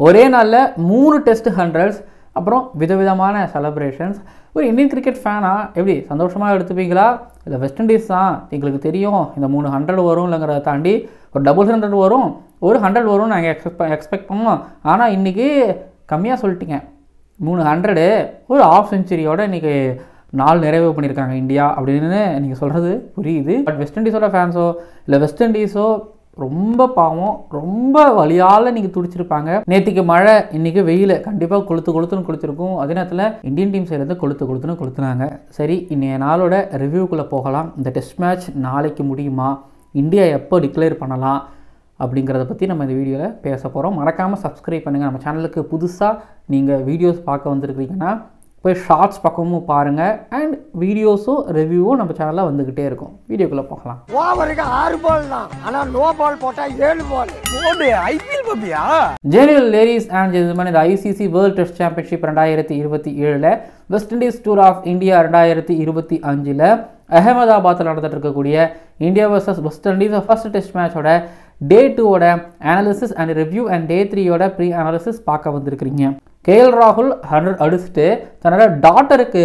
ஒரே நாளில் 3 test hundreds, அப்புறம் விதவிதமான செலப்ரேஷன்ஸ். ஒரு இந்தியன் கிரிக்கெட் ஃபேனாக எப்படி சந்தோஷமாக எடுத்துப்பீங்களா? இல்லை வெஸ்ட் இண்டீஸ் தான் எங்களுக்கு தெரியும் இந்த 3 100 வரும் இல்லைங்கிறத தாண்டி ஒரு 100 வரும், ஒரு 100 வரும்னு நாங்கள் எக்ஸ்பெக்ட் பண்ணோம். ஆனால் இன்றைக்கி கம்மியாக சொல்லிட்டீங்க. 3 100 ஒரு ½ செஞ்சுரியோட இன்றைக்கி நாள் நிறைவு பண்ணியிருக்காங்க இந்தியா அப்படின்னு நீங்கள் சொல்கிறது புரியுது. பட் வெஸ்ட் இண்டீஸோட ஃபேன்ஸோ இல்லை வெஸ்ட் இண்டீஸோ ரொம்ப பாவம், ரொம்ப வலியால் நீங்கள் துடிச்சிருப்பாங்க. நேற்றுக்கு மழை, இன்றைக்கி வெயில், கண்டிப்பாக கொளுத்துன்னு கொளுத்திருக்கும். அதே நேரத்தில் இந்தியன் டீம் சைட்லேருந்து கொளுத்துன்னு கொளுத்துனாங்க. சரி, இன்றைய நாளோட ரிவ்யூக்குள்ளே போகலாம். இந்த டெஸ்ட் மேட்ச் நாளைக்கு முடியுமா, இந்தியா எப்போ டிக்ளேர் பண்ணலாம் அப்படிங்கிறத பற்றி நம்ம இந்த வீடியோவில் பேச போகிறோம். மறக்காமல் சப்ஸ்கிரைப் பண்ணுங்கள். நம்ம சேனலுக்கு புதுசாக நீங்கள் வீடியோஸ் பார்க்க வந்துருக்கிறீங்கன்னா போய் ஷார்ட்ஸ் பக்கமும் பாருங்கள். அண்ட் வீடியோஸும் ரிவ்யூவும் நம்ம சேனலில் வந்துக்கிட்டே இருக்கும். வீடியோக்குள்ளே போகலாம். ஓவருக்கு 6 பால் தான், ஆனால் நோ பால் போட்டால் 7 பால் போடு. ஐபிஎல் பப்பியா? ஜெனியல் லேடிஸ் அண்ட் ஜென்டில்மேன், இந்த ICC world test championship 2027 West Indies tour of India 2025 அகமதாபாத்தில் நடந்துட்டு இருக்கக்கூடிய India versus West Indies first test மேட்சோட டே 2ஓட analysis and review and day 3ஓட ப்ரீ அனாலிசிஸ் பார்க்க வந்திருக்கிறீங்க. கேஎல் ராகுல் 100 அடிச்சுட்டு தன்னோட டாட்டருக்கு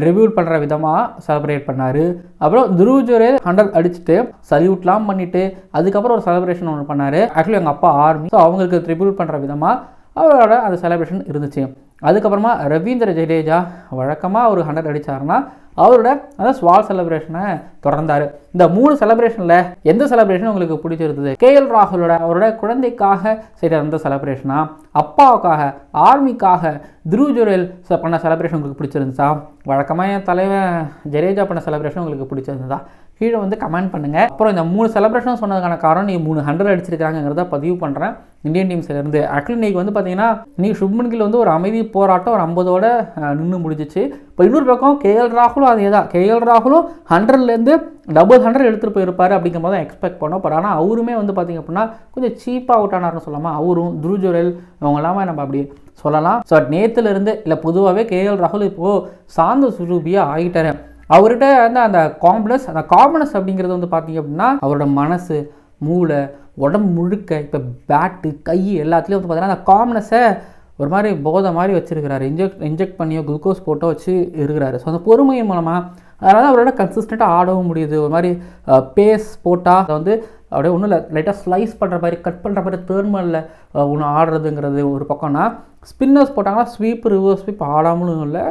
ரிவ்யூ பண்ணுற விதமாக செலிப்ரேட் பண்ணார். அப்புறம் துருவ் ஜுரேல் 100 அடிச்சுட்டு சல்யூட்லாம் பண்ணிவிட்டு அதுக்கப்புறம் ஒரு செலிப்ரேஷன் ஒன்று பண்ணார். ஆக்சுவலி எங்கள் அப்பா ஆர்மி, ஸோ அவங்களுக்கு ட்ரிபியூட் பண்ணுற விதமாக அவரோட அந்த செலிப்ரேஷன் இருந்துச்சு. அதுக்கப்புறமா ரவீந்திர ஜடேஜா வழக்கமாக ஒரு 100 அடித்தாருன்னா அவரோட அந்த ஸ்வால் செலிப்ரேஷனை தொடர்ந்தார். இந்த 3 செலிப்ரேஷனில் எந்த செலிப்ரேஷன் உங்களுக்கு பிடிச்சிருந்தது? கேஎல் ராகுலோட அவரோட குழந்தைக்காக செய்த அந்த செலிப்ரேஷனா, அப்பாவுக்காக, ஆர்மிக்காக துருவ் ஜுரேல் பண்ண செலிப்ரேஷன் உங்களுக்கு பிடிச்சிருந்துச்சா, வழக்கமாக என் தலைவன் ஜடேஜா பண்ண செலிப்ரேஷன் உங்களுக்கு பிடிச்சிருந்ததா? கீழே வந்து கமெண்ட் பண்ணுங்கள். அப்புறம் இந்த 3 செலிப்ரேஷன் சொன்னதுக்கான காரணம் நீங்கள் 3 100 அடிச்சிருக்காங்கிறத பதிவு பண்ணுறேன் இந்தியன் டீம்ஸ்லேருந்து. ஆக்சுவலி இன்றைக்கி வந்து பார்த்தீங்கன்னா நீங்கள் சுப்மன் கில் வந்து ஒரு அமைதி போராட்டம் ஒரு 50ஓட நின்று முடிஞ்சிச்சு. இப்போ இன்னொரு பக்கம் கேஎல் ராகுலும் அதே தான். கேஎல் ராகுலும் 100லேருந்து 100 எடுத்துகிட்டு போயிருப்பார் அப்படிங்கிற மாதிரி தான் எக்ஸ்பெக்ட் பண்ணோம். பட் ஆனால் அவருமே வந்து பார்த்திங்க அப்படின்னா கொஞ்சம் சீப்பாக அவுட் ஆனார்னு சொல்லாமா, அவரும் துருவ் ஜுரேல் அவங்க எல்லாமே நம்ம அப்படி சொல்லலாம். ஸோ நேற்றுலேருந்து இல்லை பொதுவாகவே கேஎல் ராகுல் இப்போது சாந்த சுரூபியாக ஆகிட்டார். அவர்கிட்ட வந்து அந்த காம்னஸ் அப்படிங்கிறது வந்து பார்த்திங்க அப்படின்னா அவரோட மனசு, மூளை, உடம்பு முழுக்க இப்போ பேட்டு கை எல்லாத்துலேயும் வந்து பார்த்தீங்கன்னா அந்த காம்னஸை ஒரு மாதிரி போதை மாதிரி வச்சுருக்கிறாரு. இன்ஜெக்ட் பண்ணியோ குளுக்கோஸ் போட்டோ வச்சு இருக்கிறாரு. ஸோ அந்த பொறுமையின் மூலமாக அதனால தான் அவரோட கன்சிஸ்டண்ட்டாக ஆடவும் முடியுது. ஒரு மாதிரி பேஸ் போட்டால் அதை வந்து அப்படியே ஒன்றும் இல்லை, லைட்டாக ஸ்லைஸ் பண்ணுற மாதிரி கட் பண்ணுற மாதிரி தேர்மலில் ஒன்று ஆடுறதுங்கிறது ஒரு பக்கம்னா, ஸ்பின்னர்ஸ் போட்டாங்கன்னா ஸ்வீப் ரிவர்ஸ் ஸ்வீப் ஆடாமலும் இல்லை.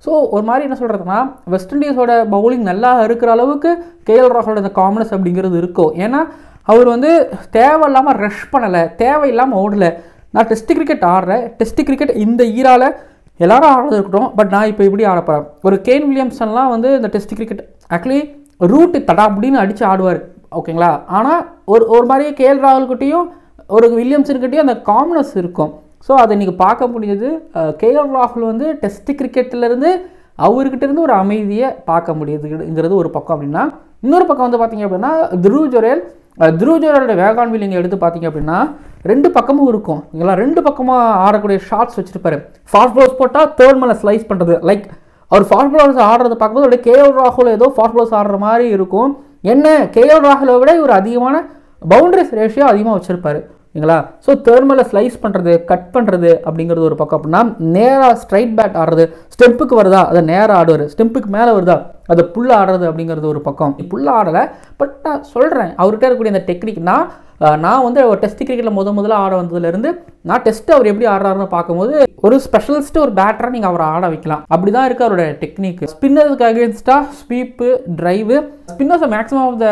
ஸோ ஒரு மாதிரி என்ன சொல்கிறதுனா வெஸ்ட் இண்டீஸோட பவுலிங் நல்லா இருக்கிற அளவுக்கு கேஎல் ராகுலோட இந்த காம்னஸ் அப்படிங்கிறது இருக்கும். ஏன்னா அவர் வந்து தேவையில்லாமல் ரஷ் பண்ணலை, தேவையில்லாமல் ஓடலை. நான் டெஸ்ட் கிரிக்கெட் ஆடுறேன், டெஸ்ட் கிரிக்கெட் இந்த ஈரால் எல்லாரும் ஆடுறது இருக்கட்டும், பட் நான் இப்போ இப்படி ஆடப்போகிறேன். ஒரு கேன் வில்லியம்சன்லாம் வந்து இந்த டெஸ்ட் கிரிக்கெட் ஆக்சுவலி ரூட்டு தடா அப்படின்னு அடித்து ஆடுவார், ஓகேங்களா. ஆனால் ஒரு மாதிரியே கேஎல் ராகுல்கிட்டையும் ஒரு வில்லியம்சன்கிட்டையும் அந்த காம்னஸ் இருக்கும். ஸோ அதை நீங்கள் பார்க்க முடியுது. கேஎல் ராகுல் வந்து டெஸ்ட் கிரிக்கெட்டிலேருந்து அவர்கிட்டருந்து ஒரு அமைதியை பார்க்க முடியுதுங்கிறது ஒரு பக்கம். அப்படின்னா இன்னொரு பக்கம் வந்து பார்த்திங்க அப்படின்னா துருவ் ஜுரேலோட வேகான் வீல் நீங்கள் எடுத்து பார்த்தீங்க அப்படின்னா 2 பக்கமும் இருக்கும். இங்கெல்லாம் 2 பக்கமாக ஆடக்கூடிய ஷார்ட்ஸ் வச்சுருப்பாரு. ஃபாஸ்ட் பால்ஸ் போட்டால் தேர்ட் மேலே ஸ்லைஸ் பண்ணுறது, லைக் அவர் ஃபாஸ்ட் பாலர்ஸ் ஆடுறத பார்க்கும்போது அப்படியே கேஎல் ராகுல் ஏதோ ஃபாஸ்ட் பால்ஸ் ஆடுற மாதிரி இருக்கும். என்ன கேஎல் ராகுலை விட ஒரு அதிகமான பவுண்டரிஸ் ரேஷியோ அதிகமாக வச்சுருப்பாரு இல்லைங்களா. ஸோ தேர்மலை ஸ்லைஸ் பண்ணுறது, கட் பண்ணுறது அப்படிங்கிறது ஒரு பக்கம். அப்படின்னா நேராக ஸ்ட்ரைட் பேட் ஆடுறது, ஸ்டெம்புக்கு வருதா அதை நேராக ஆடுவார், ஸ்டெம்புக்கு மேலே வருதா அதை புல்ல ஆடுறது அப்படிங்கிறது ஒரு பக்கம். புல்ல ஆடலை, பட் நான் சொல்கிறேன் அவர்கிட்ட இருக்கக்கூடிய இந்த டெக்னிக்னா, நான் வந்து ஒரு டெஸ்ட் கிரிக்கெட்டில் முதல்ல ஆட வந்ததுலேருந்து நான் டெஸ்ட்டு அவர் எப்படி ஆடுறாருன்னு பார்க்கும்போது ஒரு ஸ்பெஷலிஸ்ட்டு ஒரு பேட்டராக நீங்கள் அவரை ஆட வைக்கலாம். அப்படி தான் இருக்குது அவரோட டெக்னிக். ஸ்பின்னருக்கு அகேன்ஸ்டாக ஸ்வீப்பு, ட்ரைவு, ஸ்பின்னர்ஸை மேக்ஸிமம் ஆஃப் த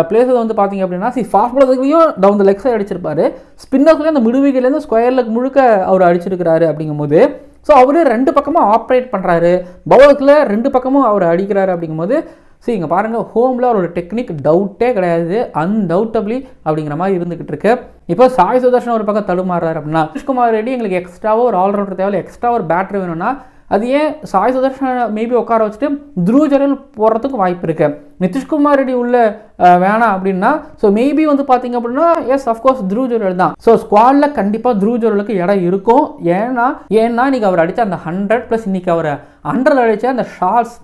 பிளேஸஸ் வந்து பார்த்திங்க அப்படின்னா ஃபாஸ்ட் பாலர்ஸ்லையும் டவுன் த லெக் சைடு அடிச்சிருப்பாரு, ஸ்பின்னர்ஸ்லேயும் அந்த மிடுவிகிலேருந்து ஸ்கொயர் லெக் முழுக்க அவர் அடிச்சிருக்கிறாரு. அப்படிங்கும்போது ஸோ அவர் 2 பக்கமும் ஆப்ரேட் பண்ணுறாரு, பவுலர்ஸில் 2 பக்கமும் அவர் அடிக்கிறாரு. அப்படிங்கும்போது சரி இங்கே பாருங்கள், ஹோமில் அவரோட டெக்னிக் டவுட்டே கிடையாது, அன்டவுட்டபிளி அப்படிங்கிற மாதிரி இருந்துக்கிட்டு இருக்கு. இப்போ சாய் சுதர்ஷன் ஒரு பக்கம் தடுமாறுறாரு அப்படின்னா, நிதிஷ்குமார் ரெட்டி எங்களுக்கு எக்ஸ்ட்ராவோ ஒரு ஆல்ரவுண்டர் தேவை, எக்ஸ்ட்ரா ஒரு பேட்டரி வேணும்னா அது ஏன் சாய் சுதர்ஷன் மேபி உட்கார வச்சுட்டு துருவ் ஜுரேல் போடுறதுக்கு வாய்ப்பு இருக்குது. நிதிஷ்குமார் ரெட்டி உள்ள வேணாம் அப்படின்னா ஸோ மேபி வந்து பார்த்திங்க அப்படின்னா எஸ் அஃப்கோர்ஸ் துருவ் ஜுரேல் தான். ஸோ ஸ்குவாடில் கண்டிப்பாக துருவ் ஜுரேலுக்கு இடம் இருக்கும். ஏன்னா இன்றைக்கி அவர் அடித்த அந்த 100+ இன்றைக்கி அவர் 100 அடித்த அந்த ஷார்ட்ஸ்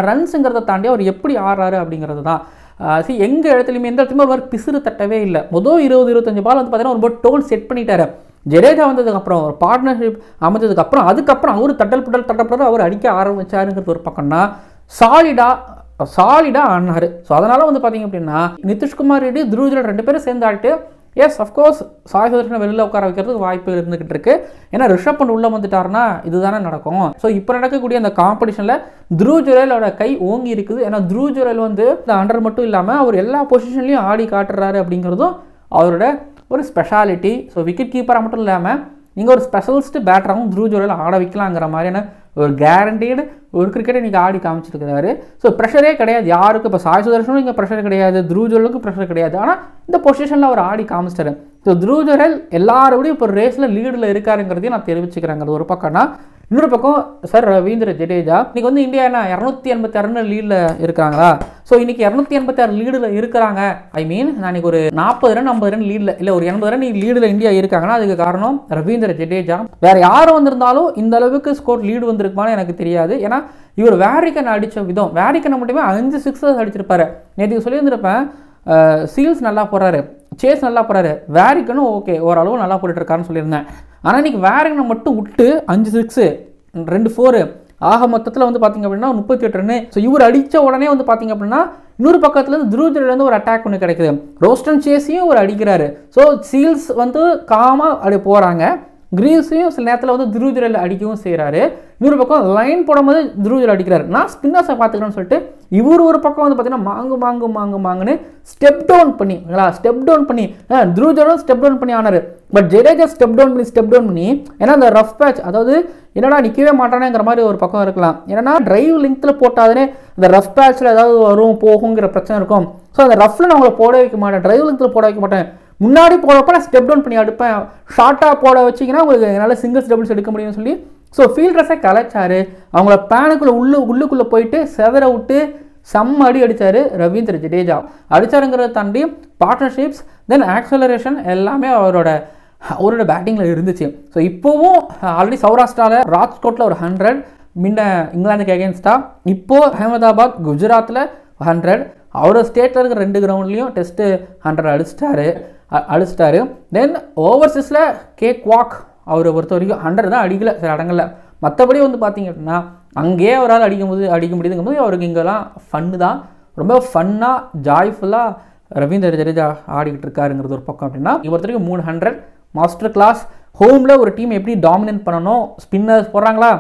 ரன்ஸுங்கிறத தாண்டி அவர் எப்படி ஆடுறாரு அப்படிங்கிறது தான். எங்கள் இடத்துலையுமே எந்த இடத்துலையுமே ஒரு மாதிரி பிசுறு தட்டவே இல்லை. மொதல் 20-25 பால் வந்து பார்த்தீங்கன்னா ரொம்ப டோன் செட் பண்ணிட்டாரு. ஜடேஜா வந்ததுக்கப்புறம் ஒரு பார்ட்னர்ஷிப் அமைஞ்சதுக்கப்புறம் அதுக்கப்புறம் அவர் தட்டல் அவர் அடிக்க ஆரம்பிச்சாருங்கிறது ஒரு பக்கம்னா சாலிடாக ஆடினார். ஸோ அதனால் வந்து பார்த்தீங்க அப்படின்னா நிதிஷ்குமார் ரெட்டி, துருவ் ஜுரேல் 2 பேரும் சேர்ந்து ஆடிட்டு எஸ் அஃப்கோர்ஸ் சாய் சுதர்ஷனை வெளியில் உட்கார வைக்கிறதுக்கு வாய்ப்பு இருந்துகிட்டு இருக்கு. ஏன்னா ரிஷப் பண்ட் உள்ளே வந்துட்டாருன்னா இதுதானே நடக்கும். ஸோ இப்போ நடக்கக்கூடிய அந்த காம்படிஷனில் துருவ் ஜுரேலோட கை ஓங்கி இருக்குது. ஏன்னா துருவ் ஜுரேல் வந்து இந்த அண்டர் மட்டும் இல்லாமல் அவர் எல்லா பொசிஷன்லையும் ஆடி காட்டுறாரு அப்படிங்கிறதும் அவரோட ஒரு ஸ்பெஷாலிட்டி. ஸோ விக்கெட் கீப்பராக மட்டும் இல்லாமல் நீங்கள் ஒரு ஸ்பெஷலிஸ்ட் பேட்டராகவும் துருவ் ஜுரேல் ஆட வைக்கலாங்கிற மாதிரியான ஒரு கேரண்டீடு ஒரு கிரிக்கெட்டை இன்றைக்கி ஆடி காமிச்சிருக்கிறாரு. ஸோ ப்ரெஷரே கிடையாது யாருக்கு. இப்போ சாய் சுதர்ஷனும் இங்கே ப்ரெஷர் கிடையாது, துருவ் ஜுரேலுக்கும் ப்ரெஷர் கிடையாது. ஆனால் இந்த பொசிஷனில் அவர் ஆடி காமிச்சிட்டாரு. ஸோ துருவ் ஜுரேல் எல்லாரோடையும் இப்போ ரேஸில் லீடில் இருக்காருங்கிறதையும் நான் தெரிவிச்சுக்கிறேங்க. அது ஒரு பக்கம்னா இன்னொரு பக்கம் சார் ரவீந்திர ஜடேஜா இன்னைக்கு வந்து இந்தியா என்ன 286 லீடில் இருக்காங்களா? ஸோ இன்னைக்கு 286 லீடில் இருக்கிறாங்க. ஐ மீன் நான் இன்னைக்கு ஒரு 40 ரன் 50 ரன் லீடில் இல்லை ஒரு 80 ரன் லீடில் இந்தியா இருக்காங்கன்னா அதுக்கு காரணம் ரவீந்திர ஜடேஜா. வேற யாரும் வந்திருந்தாலும் இந்த அளவுக்கு ஸ்கோர் லீடு வந்திருக்குமான்னு எனக்கு தெரியாது. ஏன்னா இவர் வேரிக்கன் அடித்த விதம், வேரிக்கனை மட்டுமே 5 சிக்ஸஸ் அடிச்சிருப்பாரு. நேற்று சொல்லியிருந்திருப்பேன் சீல்ஸ் நல்லா போடுறாரு, சேஸ் நல்லா போடுறாரு, வேரிக்கனும் ஓகே ஓரளவு நல்லா போட்டுட்டு இருக்காருன்னு சொல்லியிருந்தேன். ஆனால் இன்றைக்கி வேரிக்கனை மட்டும் விட்டு 5 சிக்ஸு 2 4 ஆக மொத்தத்தில் வந்து பார்த்திங்க அப்படின்னா 38 ரன்னு. ஸோ இவர் அடித்த உடனே வந்து பார்த்திங்க அப்படின்னா இன்னொரு பக்கத்தில் துருவ் ஜுரேல் ஒரு அட்டாக் ஒன்று கிடைக்குது. ரோஸ்டன் சேஸையும் ஒரு அடிக்கிறாரு. ஸோ சீல்ஸ் வந்து காமாக அப்படி போகிறாங்க. கிரீஸையும் சில நேரத்தில் வந்து துருவ் ஜுரேல் அடிக்கவும் செய்கிறாரு. இன்னொரு பக்கம் லைன் போடும்போது துருவ் ஜுரேல் அடிக்கிறாரு. நான் ஸ்பின்னர்ஸை பார்த்துக்கிறேன்னு சொல்லிட்டு இவர் ஒரு பக்கம் வந்து பார்த்தீங்கன்னா மாங்குன்னு ஸ்டெப் டவுன் பண்ணி துருவ் ஜுரேல் ஸ்டெப் டவுன் பண்ணி ஆனார். பட் ஜடேஜா ஸ்டெப் டவுன் பண்ணி ஏன்னா அந்த ரஃப் பேட்ச், அதாவது என்னடா நிற்கவே மாட்டானேங்கிற மாதிரி ஒரு பக்கம் இருக்கலாம். ஏன்னா டிரைவ் லெங்க்த்தில் போட்டாதே அந்த ரஃப் பேட்சில் ஏதாவது வரும் போகுங்கிற பிரச்சனை இருக்கும். ஸோ அந்த ரஃப்பில் நான் உங்களை போட வைக்க மாட்டேன், டிரைவ் லெங்க்த்தில் போட வைக்க மாட்டேன், முன்னாடி போடப்போ நான் ஸ்டெப் டவுன் பண்ணி அடுப்பேன், ஷார்ட்டாக போட வச்சிங்கன்னா உங்களுக்கு என்னால் சிங்கிள்ஸ் டபுள்ஸ் எடுக்க முடியும்னு சொல்லி ஸோ ஃபீல்டர்ஸை கலைச்சாரு. அவங்கள பேனுக்குள்ளே உள்ளுக்குள்ளே போயிட்டு செதற விட்டு செம்ம அடித்தார் ரவீந்திர ஜடேஜா. அடித்தாருங்கிறத தாண்டி பார்ட்னர்ஷிப்ஸ் தென் ஆக்சலரேஷன் எல்லாமே அவரோட பேட்டிங்கில் இருந்துச்சு. ஸோ இப்போவும் ஆல்ரெடி சௌராஷ்டிராவில் ராஜ்கோட்டில் ஒரு 100, முன்ன இங்கிலாந்துக்கு அகேன்ஸ்டாக இப்போது அகமதாபாத் குஜராத்தில் 100, அவரோட ஸ்டேட்டில் இருக்கிற 2 கிரவுண்ட்லேயும் டெஸ்ட்டு 100 அடிச்சிட்டாரு. தென் ஓவர்சீஸில் கேக் வாக் அவரை பொறுத்த வரைக்கும் 100 தான் அடிக்கலை சில இடங்களில். மற்றபடி வந்து பார்த்திங்க அப்படின்னா அங்கேயே அவரால் அடிக்க முடியுதுங்கும்போது அவருக்கு இங்கெல்லாம் ஃபன்னு தான், ரொம்ப ஃபன்னாக ஜாய்ஃபுல்லாக ரவீந்திர ஜடேஜா ஆடிக்கிட்டு இருக்காருங்கிறது ஒரு பக்கம். அப்படின்னா பொறுத்த வரைக்கும் 300 மாஸ்டர் கிளாஸ். ஹோமில் ஒரு டீம் எப்படி டாமினேட் பண்ணணும், ஸ்பின்னர்ஸ் போடுறாங்களா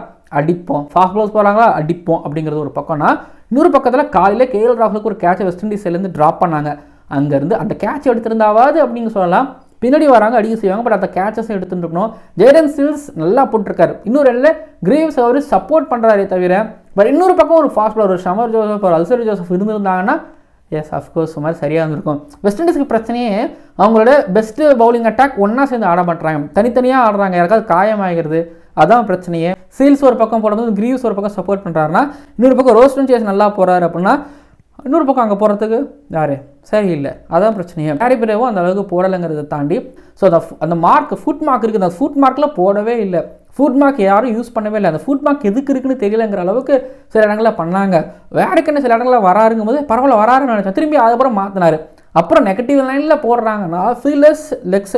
அடிப்போம், ஃபாஸ்ட் பால்ஸ் போடுறாங்களா அடிப்போம் அப்படிங்கிறது ஒரு பக்கம்னா, இன்னொரு பக்கத்தில் காலையில் கேஎல் ராகுலுக்கு ஒரு கேட்சை வெஸ்ட் இண்டீஸ்லேருந்து ட்ராப் பண்ணாங்க. அங்கேருந்து அந்த கேட்ச் எடுத்திருந்தாவது அப்படின்னு சொல்லலாம், பின்னாடி வராங்க அடிக்க செய்வாங்க. பட் அந்த கேட்சஸும் எடுத்துகிட்டு இருக்கணும். ஜேடன் சீல்ஸ் நல்லா போட்டிருக்காரு. இன்னொரு இடத்துல கிரேவ்ஸ் அவர் சப்போர்ட் பண்ணுறாரே தவிர பட் இன்னொரு பக்கம் ஒரு ஃபாஸ்ட் பாலர் ஒரு ஷமர் ஜோசப் ஒரு அல்சர் ஜோசப் இருந்திருந்தாங்கன்னா எஸ் அஃப்கோர்ஸ் மாதிரி சரியாக இருந்திருக்கும். வெஸ்ட் இண்டீஸ்க்கு பிரச்சனையே அவங்களோட பெஸ்ட்டு பவுலிங் அட்டாக் ஒன்றா சேர்ந்து ஆட மாட்டுறாங்க, தனித்தனியாக ஆடுறாங்க, யாருக்காவது காயமாகிறது, அதான் பிரச்சனையே. சீல்ஸ் ஒரு பக்கம் போடும்போது கிரீவ்ஸ் ஒரு பக்கம் சப்போர்ட் பண்ணுறாருன்னா இன்னொரு பக்கம் ரோஸ்டன் சேஸ் நல்லா போகிறாரு அப்படின்னா இன்னொரு பக்கம் அங்கே போகிறதுக்கு யார் சரியில்லை, அதான் பிரச்சனையே. ஹாரி பிரேவும் அந்த அளவுக்கு போடலைங்கிறத தாண்டி ஸோ அந்த ஃபுட் மார்க் இருக்குது, அந்த ஃபுட் மார்க்கில் போடவே இல்லை, ஃபுட் மார்க் யாரும் யூஸ் பண்ணவே இல்லை. அந்த ஃபுட் மார்க் எதுக்கு இருக்குன்னு தெரியலங்கிற அளவுக்கு சில இடங்களில் பண்ணாங்க. வேறுக்குன்னு சில இடங்களில் வராருங்கும் போது பரவாயில்ல வராருன்னு நினச்சேன், திரும்பி அதுக்கப்புறம் மாற்றினார். அப்புறம் நெகட்டிவ் லைனில் போடுறாங்கன்னா fielders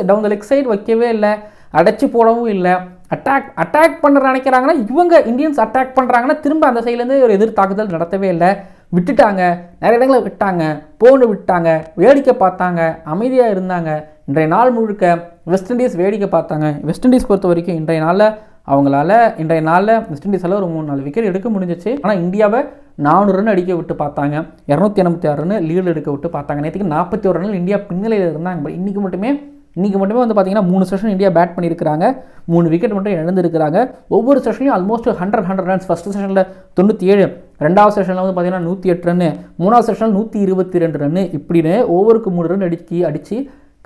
down the leg side வைக்கவே இல்லை, அடைச்சி போடவும் இல்லை. அட்டாக் பண்ணுற நினைக்கிறாங்கன்னா இவங்க இந்தியன்ஸ் அட்டாக் பண்ணுறாங்கன்னா திரும்ப அந்த சைட்லேருந்து ஒரு எதிர் தாக்குதல் நடத்தவே இல்லை, விட்டுட்டாங்க, நிறைய இடங்களை விட்டாங்க, போன்னு விட்டாங்க, வேடிக்கை பார்த்தாங்க, அமைதியாக இருந்தாங்க. இன்றைய நாள் முழுக்க வெஸ்ட் இண்டீஸ் வேடிக்கை பார்த்தாங்க. வெஸ்ட் இண்டீஸ் பொறுத்த வரைக்கும் இன்றைய நாளில் வெஸ்ட் இண்டீஸால் ஒரு 3-4 விக்கெட் எடுக்க முடிஞ்சிச்சு. ஆனால் இந்தியாவை 400 ரன் அடிக்க விட்டு பார்த்தாங்க, 286 ரன் லீடு எடுக்க விட்டு பார்த்தாங்க. நேற்றுக்கு 41 ரன்னில் இந்தியா பின்னலையில் இருந்தாங்க. பட் இன்றைக்கி மட்டுமே வந்து பார்த்தீங்கன்னா 3 செஷன் இந்தியா பேட் பண்ணியிருக்கிறாங்க, 3 விக்கெட் மட்டும் இழந்திருக்கிறாங்க. ஒவ்வொரு செஷன்லையும் ஆல்மோஸ்ட் 100 ரன்ஸ். ஃபஸ்ட்டு செஷனில் 97, ரெண்டாவது செஷனில் வந்து பார்த்தீங்கன்னா 108 ரன்னு, மூணாவது செஷனில் 122 ரன்னு, இப்படின்னு ஒவ்வொருக்கு 3 ரன் அடித்து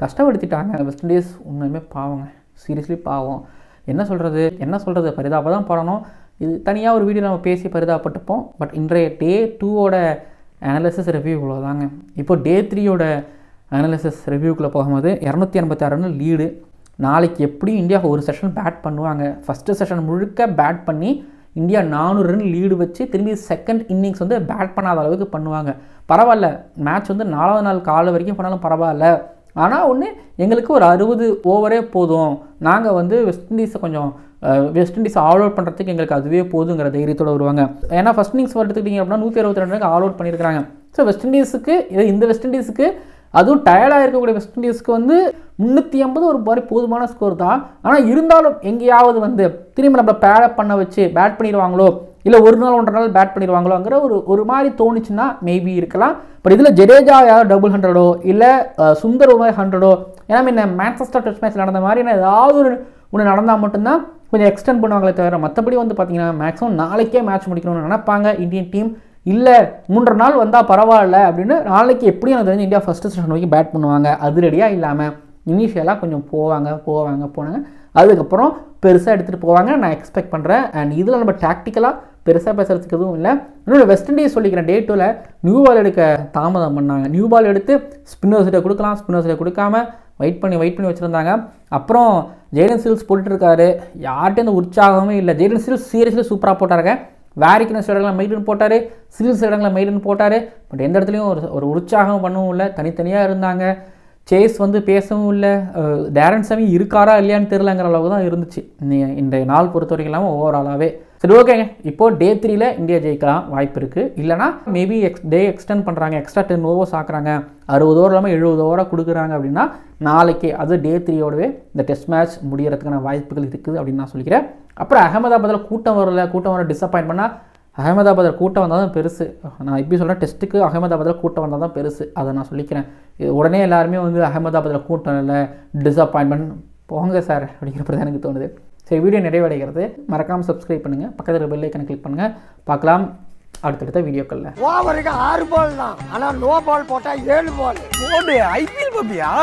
கஷ்டப்படுத்திட்டாங்க. வெஸ்ட் இண்டீஸ் உண்மையுமே பாவங்க, சீரியஸ்லி பாவம். என்ன சொல்கிறது பரிதாபம் தான் படணும். இது தனியாக ஒரு வீடியோ நம்ம பேசி பரிதாபப்பட்டுப்போம். பட் இன்றைய டே 2ஓட அனாலிசிஸ் ரிவ்யூ இவ்வளோதாங்க. இப்போ டே 3ஓட அனாலிசிஸ் ரிவ்யூக்குள்ளே போகும்போது 286 ரன் லீடு. நாளைக்கு எப்படி இந்தியா ஒரு செஷன் பேட் பண்ணுவாங்க, ஃபஸ்ட்டு செஷன் முழுக்க பேட் பண்ணி இந்தியா 400 ரன் லீடு வச்சு திரும்பி செகண்ட் இன்னிங்ஸ் வந்து பேட் பண்ணாத அளவுக்கு பண்ணுவாங்க. பரவாயில்ல, மேட்ச் வந்து 4வது நாள் காலை வரைக்கும் பண்ணாலும் பரவாயில்ல ஆனால் ஒன்று எங்களுக்கு ஒரு 60 ஓவரே போதும், நாங்கள் வந்து வெஸ்ட் இண்டீஸை கொஞ்சம் வெஸ்ட் இண்டீஸை ஆல் அவுட் பண்ணுறதுக்கு எங்களுக்கு அதுவே போதுங்கிற தைரியத்தோடு வருவாங்க. ஏன்னா ஃபஸ்ட் இன்னிங்ஸ் எடுத்துக்கிட்டிங்க அப்படின்னா 162 ரனுக்கு ஆல் அவுட் பண்ணியிருக்காங்க. ஸோ வெஸ்ட் இண்டீஸுக்கு இந்த வெஸ்ட் இண்டீஸுக்கு அதுவும் டயர்டாக இருக்கக்கூடிய வெஸ்ட் இண்டீஸ்க்கு வந்து 350 ஒரு மாதிரி போதுமான ஸ்கோர் தான். ஆனால் இருந்தாலும் எங்கேயாவது வந்து திரும்பி நம்மளை பேடப் பண்ண வச்சு பேட் பண்ணிடுவாங்களோ, இல்லை ஒரு நாள் 1.5 நாள் பேட் பண்ணிடுவாங்களோங்கிற ஒரு மாதிரி தோணுச்சுன்னா மேபி இருக்கலாம். பட் இதில் ஜடேஜா யாரும் 200 இல்லை சுந்தர் ஒரு மாதிரி 100, ஏன்னா முன்ன மான்செஸ்டர் டெஸ்ட் மேட்ச் நடந்த மாதிரி ஏதாவது ஒன்று நடந்தால் மட்டும்தான் கொஞ்சம் எக்ஸ்டெண்ட் பண்ணுவாங்களே தவிர, மற்றபடி வந்து பார்த்தீங்கன்னா மேக்ஸிமம் நாளைக்கே மேட்ச் முடிக்கணும்னு நினைப்பாங்க இந்தியன் டீம். இல்லை 3 நாள் வந்தால் பரவாயில்ல அப்படின்னு நாளைக்கு எப்படியும் எனக்கு தெரிஞ்சு இந்தியா ஃபஸ்ட்டு செஷன் வரைக்கும் பேட் பண்ணுவாங்க. அது ரெடியாக இல்லாமல் இனிஷியலாக கொஞ்சம் போனாங்க, அதுக்கப்புறம் பெருசாக எடுத்துகிட்டு போவாங்க நான் எக்ஸ்பெக்ட் பண்ணுறேன். அண்ட் இதில் நம்ம டாக்டிக்கலாக பெருசாக பேசுகிறதுக்கு எதுவும் இல்லை. இன்னொரு வெஸ்ட் இண்டீஸ் சொல்லிக்கிறேன், டே 2ல் நியூ பால் எடுக்க தாமதம் பண்ணாங்க. நியூ பால் எடுத்து ஸ்பின்னர்ஸ்கிட்ட கொடுக்கலாம், ஸ்பின்னர்ஸ்கிட்ட கொடுக்காம வெயிட் பண்ணி வச்சுருந்தாங்க. அப்புறம் ஜேடன் சீல்ஸ் போட்டுருக்காரு, யார்கிட்ட இந்த உற்சாகமே இல்லை. ஜேடன் சீல்ஸ் சீரியஸ்லி சூப்பராக போட்டாருங்க. வேரிக்கினஸ் இடங்களை மெயிடன் போட்டார், சீல்ஸ் இடங்களை மெயிடன் போட்டார். பட் எந்த இடத்துலையும் ஒரு உற்சாகம் பண்ணவும் இல்லை, தனித்தனியாக இருந்தாங்க. சேஸ் வந்து பேசவும் இல்லை, டேரன் சாமி இருக்காரா இல்லையான்னு தெரியலங்கிற அளவுக்கு தான் இருந்துச்சு இன்றைய நாள் பொறுத்த வரைக்கும் இல்லாமல் ஓவராலாகவே. சரி ஓகேங்க, இப்போது டே 3ல் இந்தியா ஜெயிக்கலாம் வாய்ப்பு இருக்குது. இல்லைனா மேபி டே எக்ஸ்டெண்ட் பண்ணுறாங்க, எக்ஸ்ட்ரா 10 ஓவர்ஸ் ஆக்குறாங்க, 60 ஓவர் இல்லாமல் 70 ஓவராக கொடுக்குறாங்க அப்படின்னா நாளைக்கு அது டே 3யோடவே இந்த டெஸ்ட் மேட்ச் முடிகிறதுக்கான வாய்ப்புகள் இருக்குது அப்படின்னு நான் சொல்லிக்கிறேன். அப்புறம் அகமதாபாத்தில் கூட்டம் வர டிசப்பாயின்ட் பண்ணால், அகமதாபாத்தில் கூட்டம் வந்தால் தான் பெருசு. நான் எப்படி சொல்கிறேன், டெஸ்ட்டுக்கு அகமதாபாத்தில் கூட்டம் வந்தால் தான் பெருசு, அதை நான் சொல்லிக்கிறேன். இது உடனே எல்லாருமே வந்து அகமதாபாத்தில் கூட்டம் இல்லை, டிசப்பாயின்மெண்ட் போங்க சார் அப்படிங்கிறப்ப தான் எனக்கு தோணுது. சரி, வீடியோ நிறைவடைகிறது. மறக்காமல் சப்ஸ்கிரைப் பண்ணுங்கள், பக்கத்தில் பெல் ஐக்கனை கிளிக் பண்ணுங்கள். பார்க்கலாம் அடுத்தடுத்த வீடியோக்களில். ஓவருக்கு 6 பால் தான், ஆனால் நோ பால் போட்டால் 7 பால். ஐபிஎல் பாப்பியா?